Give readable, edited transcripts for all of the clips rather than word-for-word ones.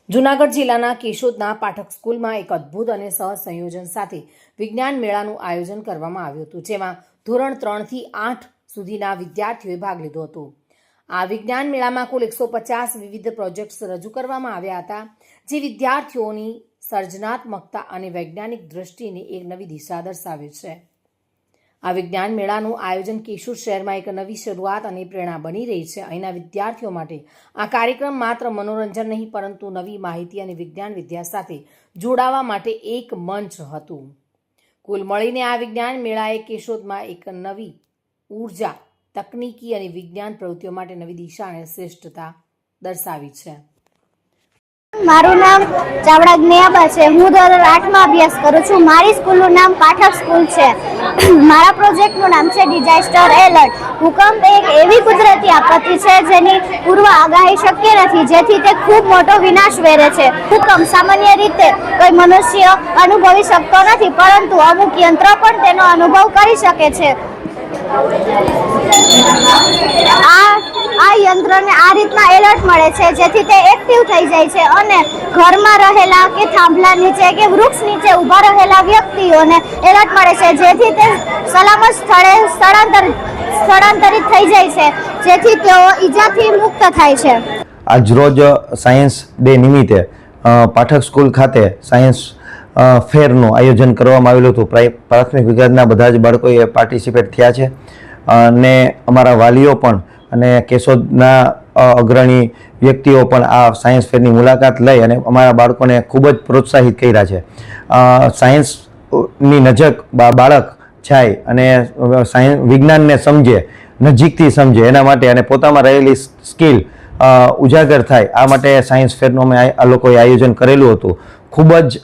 જૂનાગઢ જિલ્લાના કેશોદના પાઠક સ્કૂલમાં એક અદ્ભુત અને સહ સંયોજન સાથે વિજ્ઞાન મેળાનું આયોજન કરવામાં આવ્યું હતું, જેમાં ધોરણ 3 થી 8 સુધીના વિદ્યાર્થીઓએ ભાગ લીધો હતો. આ વિજ્ઞાન મેળામાં કુલ 150 વિવિધ પ્રોજેક્ટ્સ રજૂ કરવામાં આવ્યા હતા, જે વિદ્યાર્થીઓની સર્જનાત્મકતા અને વૈજ્ઞાનિક દ્રષ્ટિને એક નવી દિશા દર્શાવે છે. આ વિજ્ઞાન મેળાનું આયોજન કેશોદ શહેરમાં એક નવી શરૂઆત અને પ્રેરણા બની રહી છે. અહીંના વિદ્યાર્થીઓ માટે આ કાર્યક્રમ માત્ર મનોરંજન નહીં, પરંતુ નવી માહિતી અને વિજ્ઞાન વિદ્યા સાથે જોડાવા માટે એક મંચ હતું. કુલ મળીને આ વિજ્ઞાન મેળાએ કેશોદમાં એક નવી ઉર્જા, તકનીકી અને વિજ્ઞાન પ્રવૃત્તિઓ માટે નવી દિશા અને શ્રેષ્ઠતા દર્શાવી છે. મારું નામ ચાવડા જ્ઞેયાબા છે. હું ધોરણ 8માં અભ્યાસ કરું છું. મારી સ્કૂલનું નામ પાઠક સ્કૂલ છે. મારા પ્રોજેક્ટનું નામ છે ડિઝાસ્ટર એલર્ટ. ભૂકંપ એક એવી કુદરતી આપત્તિ છે જેની પૂર્વ આગાહી શક્ય નથી, જેથી તે ખૂબ મોટો વિનાશ વેરે છે. ભૂકંપ સામાન્ય રીતે કોઈ મનુષ્ય અનુભવી શકતો નથી, પરંતુ અમુક યંત્ર પણ તેનો અનુભવ કરી શકે છે. આ યંત્રને આ રીતના એલર્ટ મળે છે, જેથી તે એક્ટિવ થઈ જાય છે અને ઘરમાં રહેલા કે થાંભલા નીચે કે વૃક્ષ નીચે ઊભા રહેલા વ્યક્તિઓને એલર્ટ મળે છે, જેથી તે સલામત સ્થળે સ્થળાંતરિત થઈ જાય છે, જેથી તેઓ ઈજાથી મુક્ત થાય છે. આજરોજ સાયન્સ ડે નિમિત્તે પાઠક સ્કૂલ ખાતે સાયન્સ ફેરનું આયોજન કરવામાં આવેલું હતું. પ્રાથમિક વિભાગના બધા જ બાળકોએ પાર્ટિસિપેટ થયા છે અને અમારા વાલીઓ પણ અને કેશોદના અગ્રણી વ્યક્તિઓ પણ આ સાયન્સ ફેરની મુલાકાત લઈ અને અમારા બાળકોને ખૂબ જ પ્રોત્સાહિત કર્યા છે. સાયન્સની નજીક બાળક જાય અને વિજ્ઞાનને સમજે, નજીકથી સમજે, એના માટે અને પોતામાં રહેલી સ્કિલ ઉજાગર થાય, આ માટે સાયન્સ ફેરનું અમે આ લોકોએ આયોજન કરેલું હતું. ખૂબ જ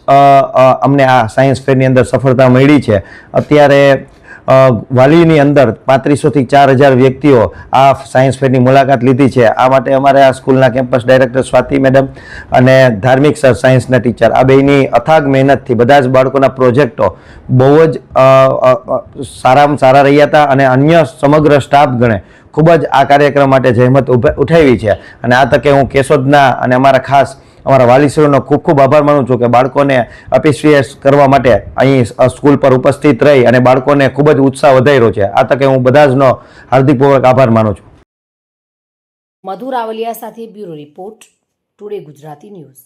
અમને આ સાયન્સ ફેરની અંદર સફળતા મળી છે. અત્યારે વાલીની અંદર 3500 થી 4000 વ્યક્તિઓ આ સાયન્સ ફેરની મુલાકાત લીધી છે. આ માટે અમારે આ સ્કૂલના કેમ્પસ ડાયરેક્ટર સ્વાતિ મેડમ અને ધાર્મિક સર સાયન્સના ટીચર, આ બેની અથાગ મહેનતથી બધા જ બાળકોના પ્રોજેક્ટો બહુ જ સારામાં સારા રહ્યા હતા અને અન્ય સમગ્ર સ્ટાફ ગણે ખૂબ જ આ કાર્યક્રમ માટે જહેમત ઉઠાવી છે. અને આ તકે હું કેશોદના અને અમારા વાલીશ્રીઓનો ખૂબ ખૂબ આભાર માનું છું કે બાળકોને એપ્રિશિએટ કરવા માટે અહીં સ્કૂલ પર ઉપસ્થિત રહી અને બાળકોને ખૂબ જ ઉત્સાહ વધાર્યો છે. આ તકે હું બધા જનો હાર્દિકપૂર્વક આભાર માનું છું. મધુ રાવલિયા સાથે bureau report, today Gujarati news.